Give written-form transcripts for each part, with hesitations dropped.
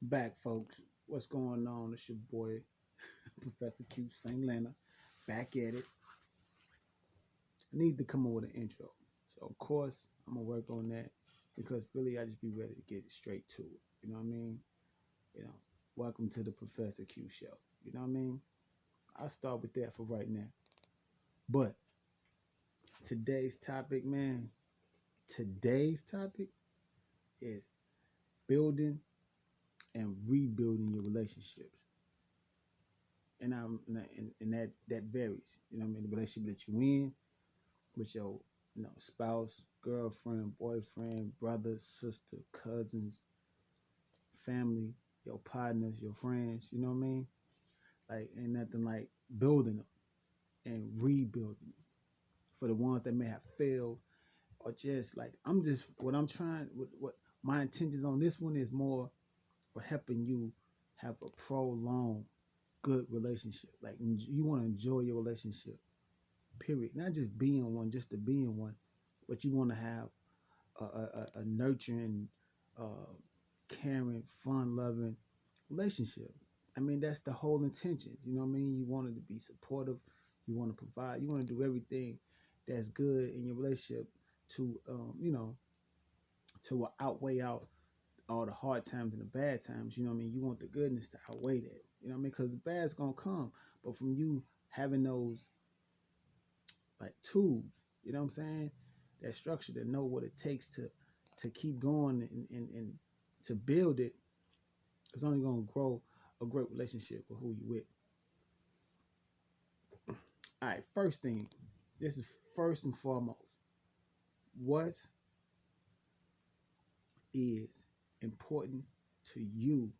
Back, folks. What's going on? It's your boy, Professor Q St. Lena, back at it. I need to come up with an intro. So, of course, I'm going to work on that because really I just be ready to get straight to it. You know what I mean? You know, welcome to the Professor Q show. You know what I mean? I'll start with that for right now. But today's topic, man, today's topic is building and rebuilding your relationships. And that varies. You know what I mean? The relationship that you're in with your spouse, girlfriend, boyfriend, brother, sister, cousins, family, your partners, your friends. You know what I mean? Like ain't nothing like building them and rebuilding them for the ones that may have failed or just like I'm just what I'm trying. What my intentions on this one is more for helping you have a prolonged good relationship. Like you want to enjoy your relationship. Period. Not just being one, just to be in one, but you want to have a nurturing, uh, caring, fun loving relationship. I mean, that's the whole intention. You know what I mean? You want it to be supportive. You want to provide. You want to do everything that's good in your relationship to, to outweigh out all the hard times and the bad times. You know what I mean? You want the goodness to outweigh that. You know what I mean? Because the bad's gonna come, but from you having those like tools, you know what I'm saying? That structure to know what it takes to keep going and to build it, it's only gonna grow a great relationship with who you with. All right, first thing, this is first and foremost. What is important to you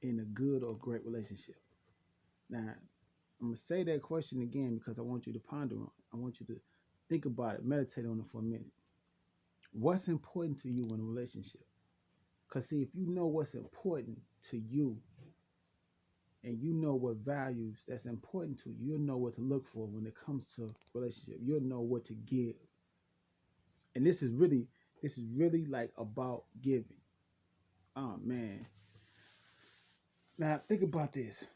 in a good or great relationship? Now, I'm gonna say that question again because I want you to ponder on it. I want you to think about it, meditate on it for a minute. What's important to you in a relationship? Because, see, if you know what's important to you and you know what values that's important to you, you'll know what to look for when it comes to relationship. You'll know what to give. And this is really like about giving. Oh, man. Now, think about this.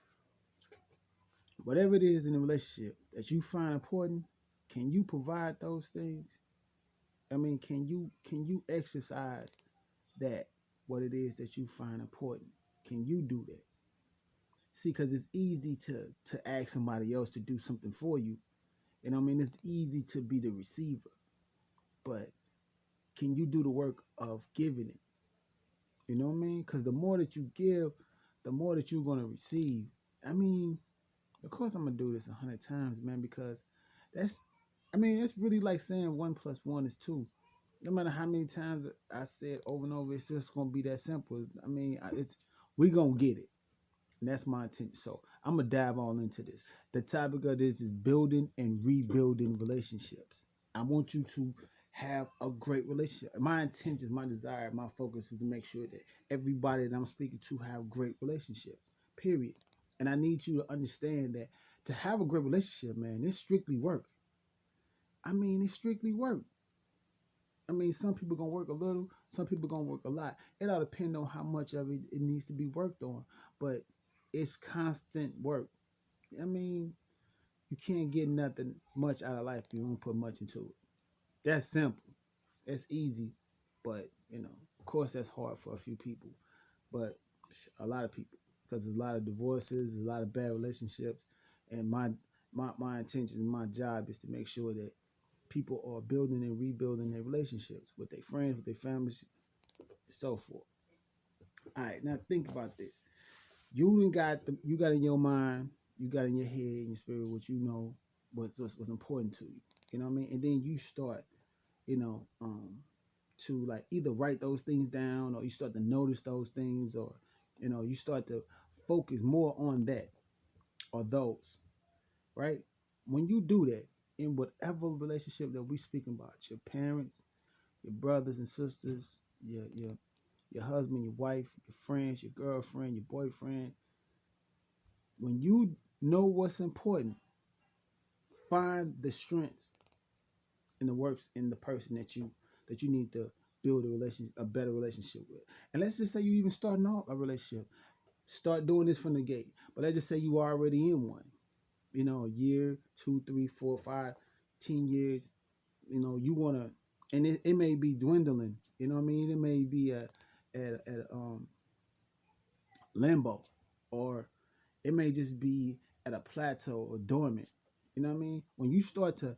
Whatever it is in a relationship that you find important, can you provide those things? I mean, can you exercise that what it is that you find important? Can you do that? See, because it's easy to ask somebody else to do something for you. And I mean, it's easy to be the receiver, but can you do the work of giving it? You know what I mean? Because the more that you give, the more that you're gonna receive. I mean, of course, I'm gonna do this 100 times, man, because that's, I mean, it's really like saying 1 plus 1 is 2. No matter how many times I say it over and over, it's just gonna be that simple. I mean, it's we gonna get it. And that's my intention. So I'm gonna dive all into this. The topic of this is building and rebuilding relationships. I want you to have a great relationship. My intentions, my desire, my focus is to make sure that everybody that I'm speaking to have great relationships. Period. And I need you to understand that to have a great relationship, man, it's strictly work. I mean, it's strictly work. I mean, some people gonna work a little, some people gonna work a lot. It all depend on how much of it needs to be worked on. But it's constant work. I mean, you can't get nothing much out of life if you don't put much into it. That's simple. That's easy, but of course, that's hard for a few people. But a lot of people, because there's a lot of divorces, there's a lot of bad relationships, and my intention, my job is to make sure that people are building and rebuilding their relationships with their friends, with their families, so forth. All right, now think about this. You got in your mind, you got in your head, in your spirit, what you know what's important to you. You know what I mean? And then you start, you know, to like either write those things down or you start to notice those things or you start to focus more on that or those, right? When you do that in whatever relationship that we speaking about, your parents, your brothers and sisters, your husband, your wife, your friends, your girlfriend, your boyfriend, when you know what's important, find the strengths and the works in the person that you need to build a better relationship with. And let's just say you even starting off a relationship, start doing this from the gate. But let's just say you are already in one. A year, 2, 3, 4, 5, 10 years. You wanna, and it may be dwindling. You know what I mean? It may be at limbo, or it may just be at a plateau or dormant. You know what I mean? When you start to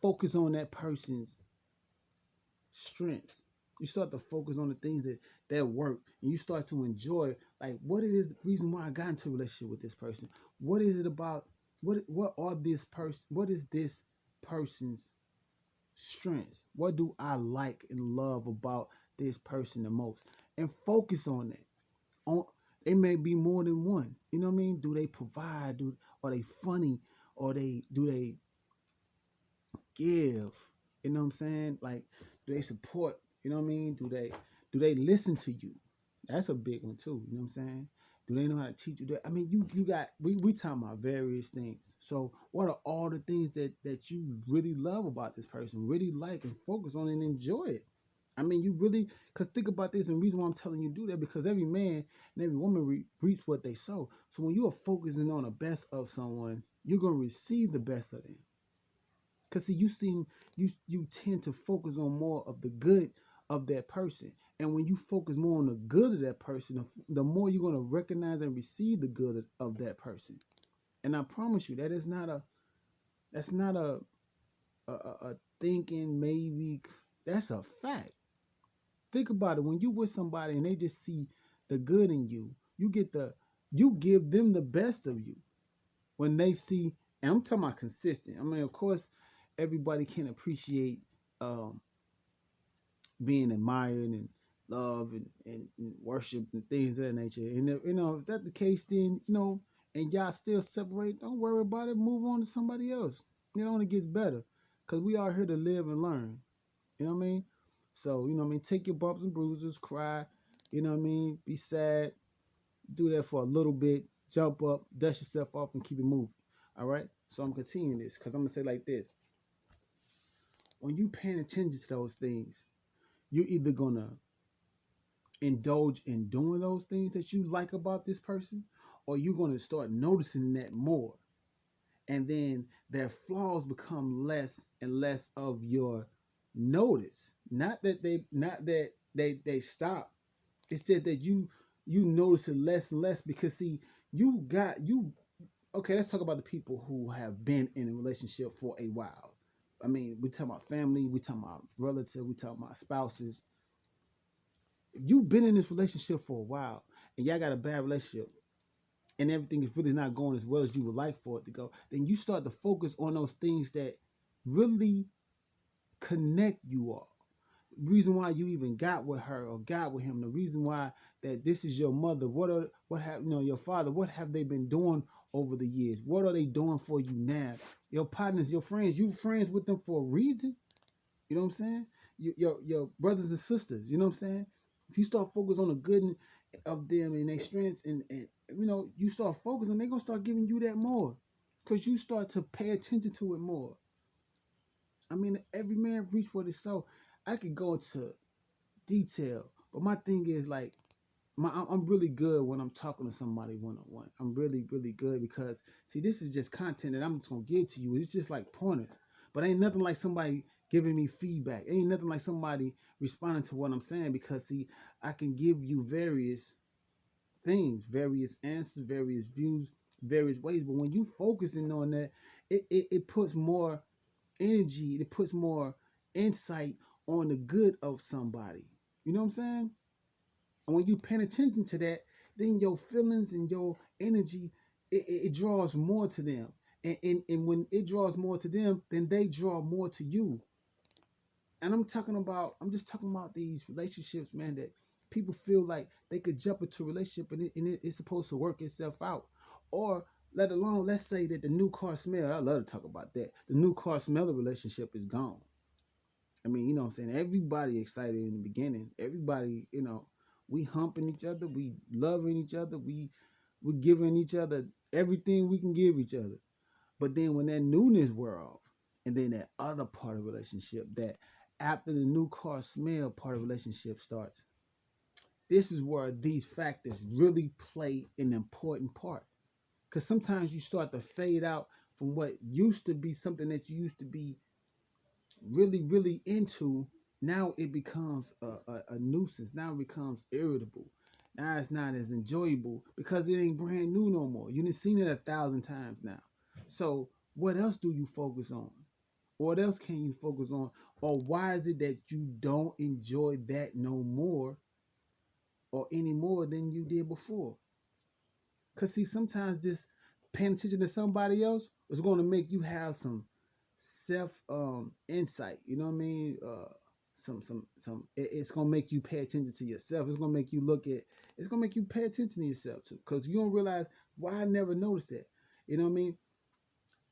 focus on that person's strengths, you start to focus on the things that work, and you start to enjoy, like, what it is, the reason why I got into a relationship with this person. What is it about? What is this person's strengths? What do I like and love about this person the most? And focus on that. On It may be more than one. You know what I mean? Do they provide? Are they funny? Or do they give? You know what I'm saying? Like, do they support? You know what I mean? Do they listen to you? That's a big one too. You know what I'm saying? Do they know how to teach you that? I mean, you got we talking about various things. So what are all the things that you really love about this person, really like and focus on and enjoy it? I mean, you really, because think about this, and the reason why I'm telling you to do that, because every man and every woman reaps what they sow. So when you are focusing on the best of someone, you're gonna receive the best of them. Because see, you tend to focus on more of the good of that person. And when you focus more on the good of that person, the more you're going to recognize and receive the good of that person. And I promise you, that's not a thinking maybe. That's a fact. Think about it. When you with somebody and they just see the good in you, you give them the best of you. When they see, and I'm talking about consistent. I mean, of course, everybody can appreciate um, being admired and loved and worship and things of that nature. And if that's the case, then and y'all still separate, don't worry about it. Move on to somebody else. It only gets better, because we are here to live and learn. You know what I mean? So take your bumps and bruises, cry. You know what I mean? Be sad. Do that for a little bit. Jump up, dust yourself off, and keep it moving. All right? So I'm continuing this, because I'm going to say like this. When you paying attention to those things, you're either going to indulge in doing those things that you like about this person, or you're going to start noticing that more. And then their flaws become less and less of your notice. Not that they stop. It's just that you notice it less and less, because see, okay, let's talk about the people who have been in a relationship for a while. I mean, we talking about family, we talking about relatives, we talking about spouses. If you've been in this relationship for a while and y'all got a bad relationship and everything is really not going as well as you would like for it to go, then you start to focus on those things that really connect you all. Reason why you even got with her or got with him, the reason why that this is your mother, what have your father, what have they been doing over the years? What are they doing for you now? Your partners, your friends, you friends with them for a reason. You know what I'm saying? Your brothers and sisters, you know what I'm saying? If you start focusing on the good of them and their strengths, and you start focusing, they're gonna start giving you that more, because you start to pay attention to it more. I mean, every man reach for his soul. I could go into detail, but my thing is, like, I'm really good when I'm talking to somebody one-on-one. I'm really, really good, because see, this is just content that I'm just gonna give to you. It's just like pointers, but ain't nothing like somebody giving me feedback. Ain't nothing like somebody responding to what I'm saying, because see, I can give you various things, various answers, various views, various ways. But when you focusing on that, it puts more energy, it puts more insight on the good of somebody. You know what I'm saying? And when you paying attention to that, then your feelings and your energy, it draws more to them. And when it draws more to them, then they draw more to you. And I'm just talking about these relationships, man, that people feel like they could jump into a relationship and it's supposed to work itself out. Or let alone, let's say that the new car smell, I love to talk about that. The new car smell of relationship is gone. I mean, you know what I'm saying? Everybody excited in the beginning. Everybody, we humping each other, we loving each other, we giving each other everything we can give each other. But then when that newness wear off, and then that other part of the relationship, that After the new car smell part of the relationship starts, this is where these factors really play an important part. Because sometimes you start to fade out from what used to be something that you used to be really, really into. Now it becomes a nuisance. Now it becomes irritable. Now it's not as enjoyable because it ain't brand new no more. You done seen it 1,000 times now. So what else do you focus on? What else can you focus on? Or why is it that you don't enjoy that no more or any more than you did before? Because see, sometimes this paying attention to somebody else is going to make you have some self insight. You know what I mean? It's gonna make you pay attention to yourself. It's gonna make you look at. It's gonna make you pay attention to yourself too, because you don't realize why I never noticed that. You know what I mean?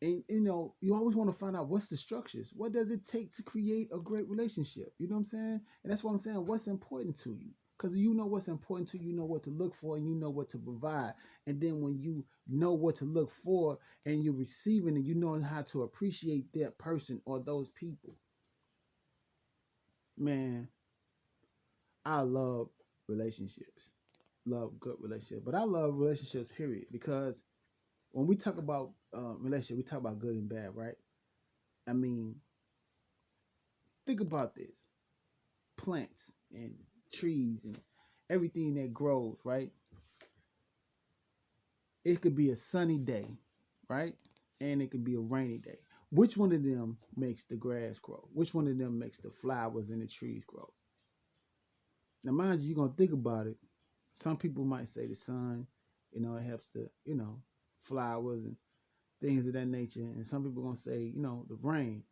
And you know, you always want to find out what's the structures. What does it take to create a great relationship? You know what I'm saying? And that's what I'm saying. What's important to you? Because you know what's important to you, you know what to look for, and you know what to provide. And then when you know what to look for and you're receiving it, you know how to appreciate that person or those people. Man, I love relationships. Love good relationships. But I love relationships, period. Because when we talk about relationship, we talk about good and bad, right? I mean, think about this. Plants and trees and everything that grows, right? It could be a sunny day, right? And it could be a rainy day. Which one of them makes the grass grow? Which one of them makes the flowers and the trees grow? Now, mind you, you're going to think about it. Some people might say the sun, you know, it helps the, you know, flowers and things of that nature. And some people are going to say, you know, the rain.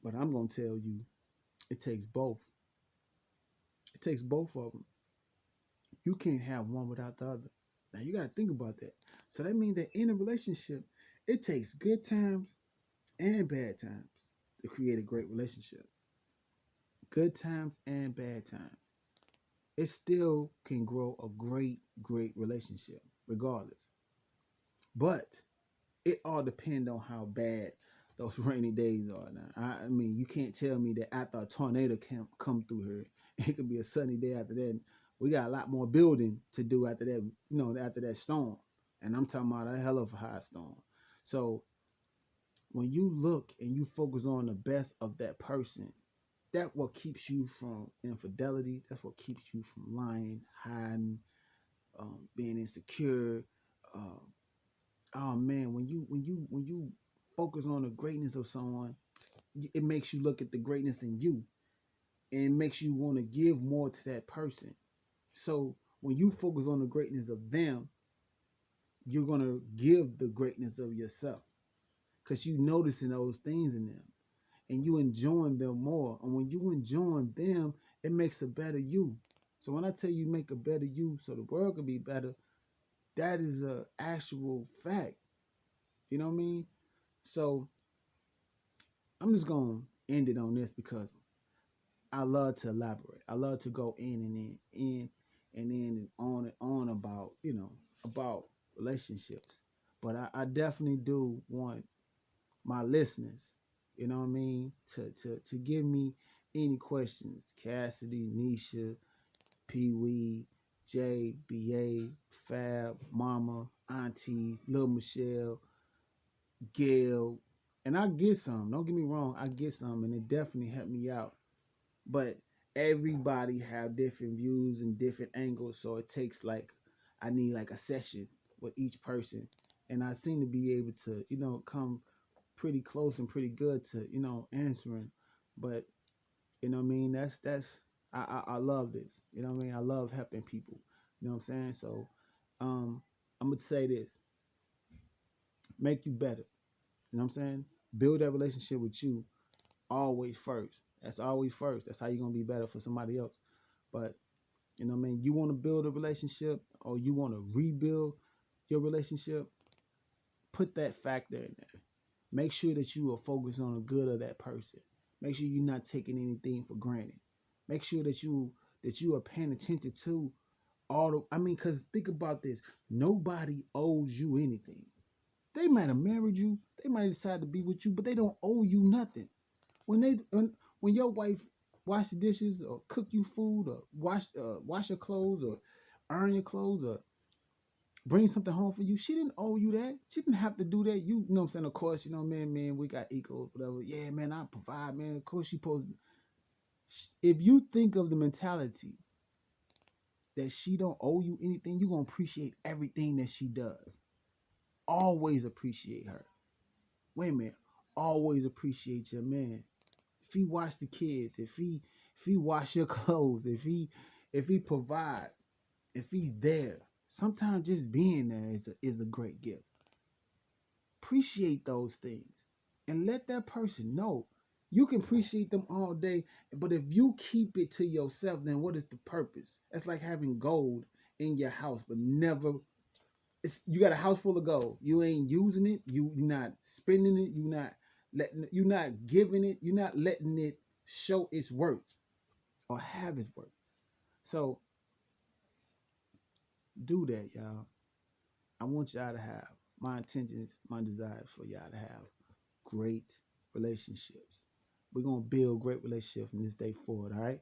But I'm going to tell you, it takes both. It takes both of them. You can't have one without the other. Now you got to think about that. So that means that in a relationship, it takes good times and bad times to create a great relationship. Good times and bad times. It still can grow a great, great relationship, regardless. But it all depends on how bad those rainy days are. Now, I mean, you can't tell me that after a tornado can come through here, it could be a sunny day after that. We got a lot more building to do after that, you know, after that storm. And I'm talking about a hell of a high storm. So when you look and you focus on the best of that person, that what keeps you from infidelity. That's what keeps you from lying, hiding, being insecure. Um, oh man, when you focus on the greatness of someone, it makes you look at the greatness in you, and it makes you want to give more to that person. So when you focus on the greatness of them, you're gonna give the greatness of yourself because you noticing those things in them and you enjoying them more. And when you enjoying them, it makes a better you. So when I tell you make a better you so the world can be better, that is a actual fact. You know what I mean? So I'm just gonna end it on this because I love to elaborate. I love to go in and on about, you know, about relationships. But I definitely do want my listeners, you know what I mean, to give me any questions. Cassidy, Nisha, Pee Wee, Jay, BA, Fab, Mama, Auntie, Lil Michelle, Gail. And I get some. Don't get me wrong, I get some and it definitely helped me out. But everybody have different views and different angles, so it takes like I need like a session with each person. And I seem to be able to, you know, come pretty close and pretty good to, you know, answering. But you know what I mean? That's I love this. You know what I mean? I love helping people. You know what I'm saying? So I'm gonna say this. Make you better. You know what I'm saying? Build that relationship with you always first. That's always first. That's how you're gonna be better for somebody else. But you know what I mean? You want to build a relationship or you want to rebuild your relationship, put that factor in there. Make sure that you are focused on the good of that person. Make sure you're not taking anything for granted. Make sure that you are paying attention to all the I mean, because think about this. Nobody owes you anything. They might have married you. They might decide to be with you, but they don't owe you nothing. When your wife wash the dishes or cook you food or wash your clothes or iron your clothes or bring something home for you, she didn't owe you that. She didn't have to do that. You know what I'm saying? Of course, man, we got egos, whatever. Yeah, man, I provide, man. Of course, she supposed. If you think of the mentality that she don't owe you anything, you're gonna appreciate everything that she does. Always appreciate her. Women, always appreciate your man. If he watch the kids, if he wash your clothes, if he provide, if he's there, sometimes just being there is a great gift. Appreciate those things and let that person know. You can appreciate them all day, but if you keep it to yourself, then what is the purpose? It's like having gold in your house, but never. You got a house full of gold. You ain't using it. You're not spending it. You're not giving it. You're not letting it show its worth or have its worth. So do that, y'all. I want y'all to have my intentions, my desires for y'all to have great relationships. We're gonna build great relationships from this day forward, all right?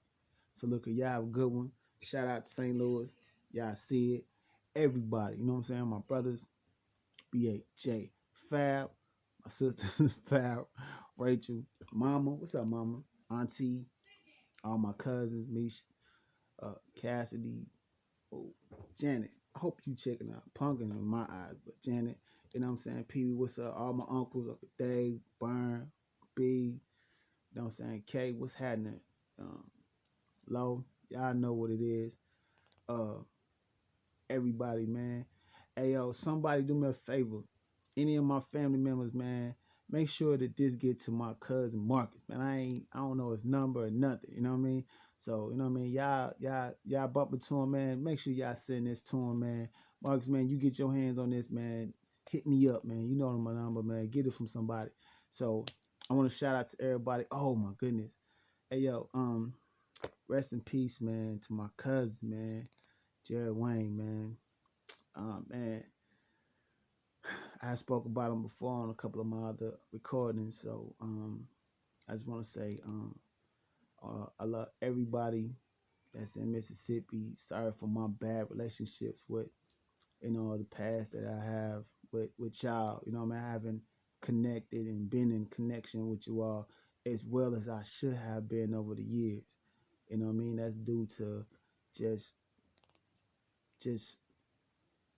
So look, y'all have a good one. Shout out to St. Louis. Y'all see it. Everybody, you know what I'm saying? My brothers, BHJ, Fab, my sisters, Fab, Rachel, Mama, what's up, Mama? Auntie, all my cousins, Misha, Cassidy, oh, Janet. I hope you checking out. Punkin in my eyes, but Janet, you know what I'm saying? Pee Wee, what's up? All my uncles, Uncle Dave, Burn, B, you know what I'm saying? K, what's happening? Low, y'all know what it is. Uh, Everybody, man. Hey, yo, somebody do me a favor. Any of my family members, man, make sure that this get to my cousin Marcus, man. I don't know his number or nothing. You know what I mean? So, you know what I mean? Y'all bump into him, man. Make sure y'all send this to him, man. Marcus, man, you get your hands on this, man. Hit me up, man. You know my number, man. Get it from somebody. So I want to shout out to everybody. Oh my goodness. Hey, yo, rest in peace, man, to my cousin, man. Jared Wayne, man. Man, I spoke about him before on a couple of my other recordings. So I just want to say I love everybody that's in Mississippi. Sorry for my bad relationships with the past that I have with y'all. You know, I haven't connected and been in connection with you all as well as I should have been over the years. You know what I mean? That's due to just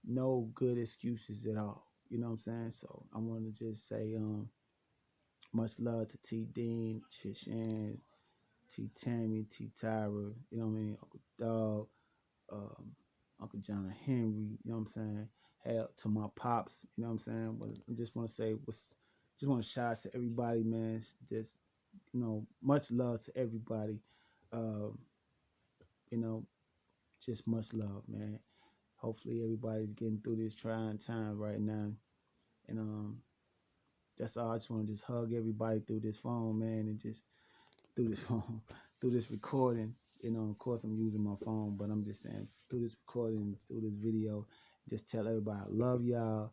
no good excuses at all. You know what I'm saying? So I want to just say much love to T Dean, Shishan, T Tammy, T Tyra, you know what I mean? Uncle Dog, um, Uncle John Henry, you know what I'm saying? Hell to my pops, you know what I'm saying? But I just want to say just want to shout out to everybody, man. Just much love to everybody. Um, you know, just much love, man. Hopefully everybody's getting through this trying time right now. And that's all. I just want to just hug everybody through this phone, man, and just through this phone, through this recording. Of course I'm using my phone, but I'm just saying through this recording, through this video, just tell everybody I love y'all.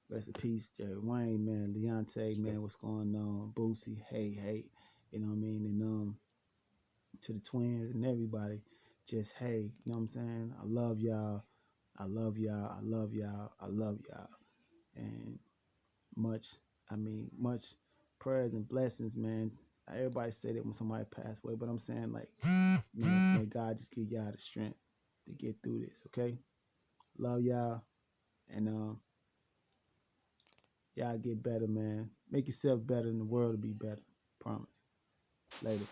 Rest in peace, Jerry Wayne, man, Leontay, man, what's going on? Boosie, hey, you know what I mean? And to the twins and everybody, just hey, you know what I'm saying? I love y'all. I love y'all. I love y'all. I love y'all. And much prayers and blessings, man. Everybody say that when somebody passed away, but I'm saying like, may God just give y'all the strength to get through this, okay? Love y'all, and y'all get better, man. Make yourself better, and the world to be better. Promise. Later.